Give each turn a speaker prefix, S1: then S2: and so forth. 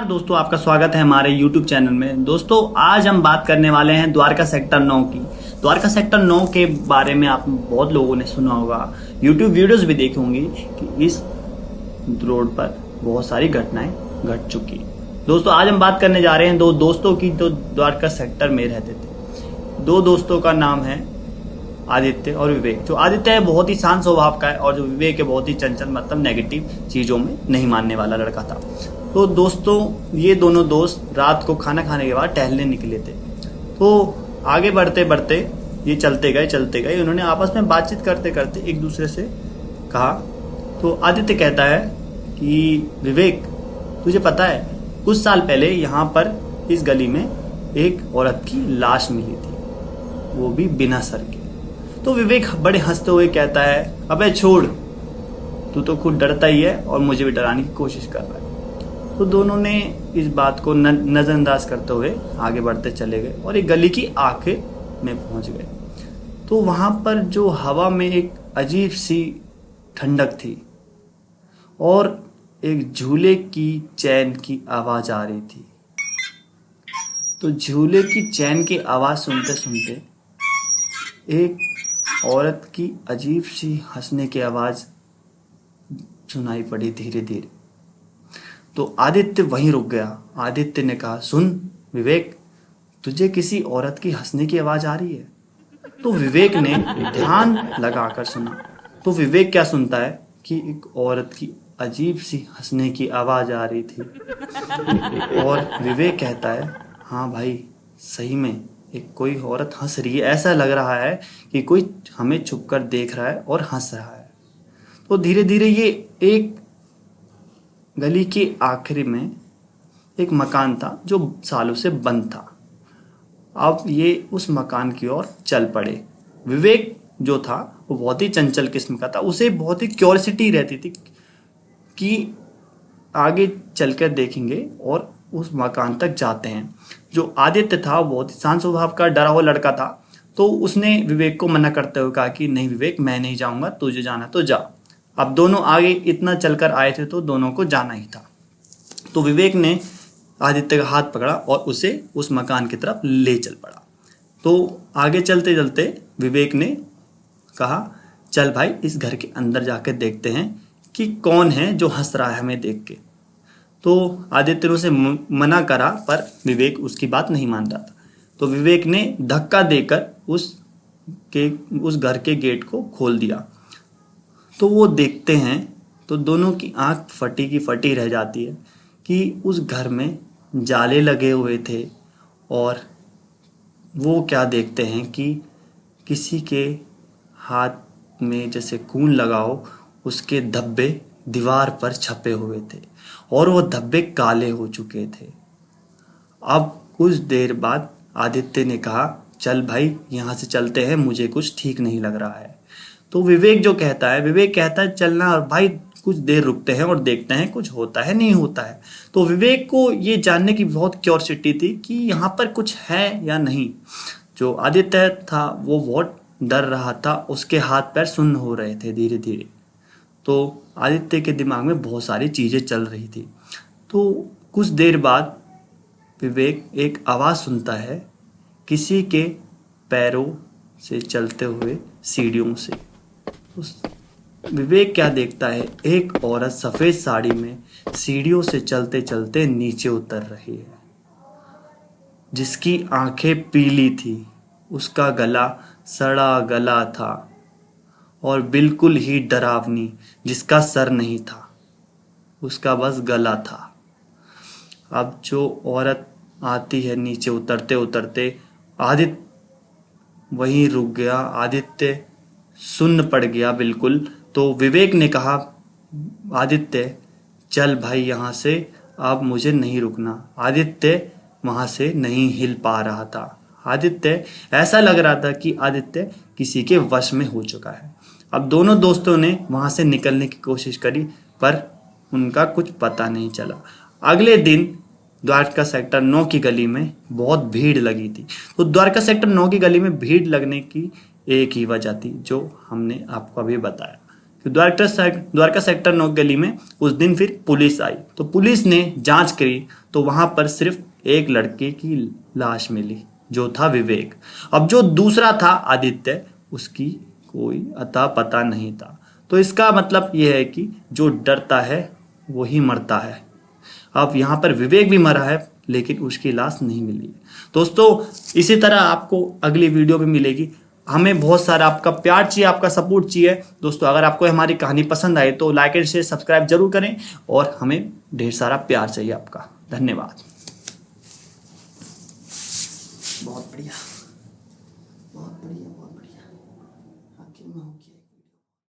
S1: नमस्कार दोस्तों, आपका स्वागत है हमारे YouTube चैनल में। दोस्तों आज हम बात करने वाले हैं द्वारका सेक्टर 9 की। द्वारका सेक्टर 9 के बारे में आप बहुत लोगों ने सुना होगा, YouTube वीडियोस भी देखे होंगे कि इस रोड पर बहुत सारी घटनाएं घट चुकी। दोस्तों आज हम बात करने जा रहे हैं दो दोस्तों की जो द्वारका सेक्टर में रहते थे। दो दोस्तों का नाम है आदित्य और विवेक। जो आदित्य है बहुत ही शांत स्वभाव का है और जो विवेक है बहुत ही चंचल, मतलब नेगेटिव चीजों में नहीं मानने वाला लड़का था। तो दोस्तों ये दोनों दोस्त रात को खाना खाने के बाद टहलने निकले थे। तो आगे बढ़ते बढ़ते ये चलते गए। उन्होंने आपस में बातचीत करते करते एक दूसरे से कहा। तो आदित्य कहता है कि विवेक, तुझे पता है कुछ साल पहले यहाँ पर इस गली में एक औरत की लाश मिली थी, वो भी बिना सर के। तो विवेक बड़े हंसते हुए कहता है, अबे छोड़, तू तो खुद डरता ही है और मुझे भी डराने की कोशिश कर रहा है। तो दोनों ने इस बात को नजरअंदाज करते हुए आगे बढ़ते चले गए और एक गली की आखिर में पहुंच गए। तो वहां पर जो हवा में एक अजीब सी ठंडक थी और एक झूले की चैन की आवाज आ रही थी। तो झूले की चैन की आवाज सुनते सुनते एक औरत की अजीब सी हंसने की आवाज सुनाई पड़ी धीरे धीरे। तो आदित्य वहीं रुक गया। आदित्य ने कहा, सुन विवेक, तुझे किसी औरत की हंसने की आवाज आ रही है? तो विवेक ने ध्यान लगाकर सुना। तो विवेक क्या सुनता है कि एक औरत की अजीब सी हंसने की आवाज आ रही थी। और विवेक कहता है, हाँ भाई, सही में एक कोई औरत हंस रही है। ऐसा लग रहा है कि कोई हमें छुपकर देख रहा है और हंस रहा है। तो धीरे धीरे ये एक गली के आखिरी में एक मकान था जो सालों से बंद था। अब ये उस मकान की ओर चल पड़े। विवेक जो था वो बहुत ही चंचल किस्म का था। उसे बहुत ही क्यूरियोसिटी रहती थी कि आगे चलकर देखेंगे और उस मकान तक जाते हैं। जो आदित्य था वो बहुत ही शांत स्वभाव का डरा हुआ लड़का था। तो उसने विवेक को मना करते हुए कहा कि नहीं विवेक, मैं नहीं जाऊंगा, तुझे जाना तो जा। अब दोनों आगे इतना चलकर आए थे तो दोनों को जाना ही था। तो विवेक ने आदित्य का हाथ पकड़ा और उसे उस मकान की तरफ ले चल पड़ा। तो आगे चलते चलते विवेक ने कहा, चल भाई इस घर के अंदर जाकर देखते हैं कि कौन है जो हंस रहा है हमें देख के। तो आदित्य ने उसे मना करा पर विवेक उसकी बात नहीं मान रहा था। तो विवेक ने धक्का देकर उस घर के गेट को खोल दिया। तो वो देखते हैं तो दोनों की आंख फटी की फटी रह जाती है कि उस घर में जाले लगे हुए थे। और वो क्या देखते हैं कि किसी के हाथ में जैसे खून लगा हो, उसके धब्बे दीवार पर छपे हुए थे और वो धब्बे काले हो चुके थे। अब कुछ देर बाद आदित्य ने कहा, चल भाई यहाँ से चलते हैं, मुझे कुछ ठीक नहीं लग रहा है। तो विवेक कहता है चलना, और भाई कुछ देर रुकते हैं और देखते हैं कुछ होता है नहीं होता है। तो विवेक को ये जानने की बहुत क्यूरियोसिटी थी कि यहाँ पर कुछ है या नहीं। जो आदित्य था वो बहुत डर रहा था, उसके हाथ पैर सुन्न हो रहे थे धीरे धीरे। तो आदित्य के दिमाग में बहुत सारी चीजें चल रही थी। तो कुछ देर बाद विवेक एक आवाज सुनता है किसी के पैरों से चलते हुए सीढ़ियों से। विवेक क्या देखता है, एक औरत सफेद साड़ी में सीढ़ियों से चलते चलते नीचे उतर रही है, जिसकी आंखें पीली थी, उसका गला सड़ा गला था और बिल्कुल ही डरावनी, जिसका सर नहीं था, उसका बस गला था। अब जो औरत आती है नीचे उतरते उतरते, आदित्य वहीं रुक गया। आदित्य सुन्न पड़ गया बिल्कुल। तो विवेक ने कहा, आदित्य चल भाई यहाँ से, अब मुझे नहीं रुकना। आदित्य वहां से नहीं हिल पा रहा था। आदित्य ऐसा लग रहा था कि आदित्य किसी के वश में हो चुका है। अब दोनों दोस्तों ने वहां से निकलने की कोशिश करी पर उनका कुछ पता नहीं चला। अगले दिन द्वारका सेक्टर 9 की गली में बहुत भीड़ लगी थी। तो द्वारका सेक्टर 9 की गली में भीड़ लगने की एक ही वजह थी जो हमने आपको अभी बताया कि द्वारका सेक्टर 9 गली में उस दिन फिर पुलिस आई, तो पुलिस ने जांच करी तो वहां पर सिर्फ एक लड़के की लाश मिली, जो था विवेक। अब जो दूसरा था आदित्य, उसकी कोई अता पता नहीं था। तो इसका मतलब यह है कि जो डरता है वही मरता है। अब यहाँ पर विवेक भी मरा है लेकिन उसकी लाश नहीं मिली। दोस्तों इसी तरह आपको अगली वीडियो भी मिलेगी। हमें बहुत सारा आपका प्यार चाहिए, आपका सपोर्ट चाहिए। दोस्तों अगर आपको हमारी कहानी पसंद आए तो लाइक एंड शेयर सब्सक्राइब जरूर करें, और हमें ढेर सारा प्यार चाहिए आपका। धन्यवाद। बहुत बढ़िया।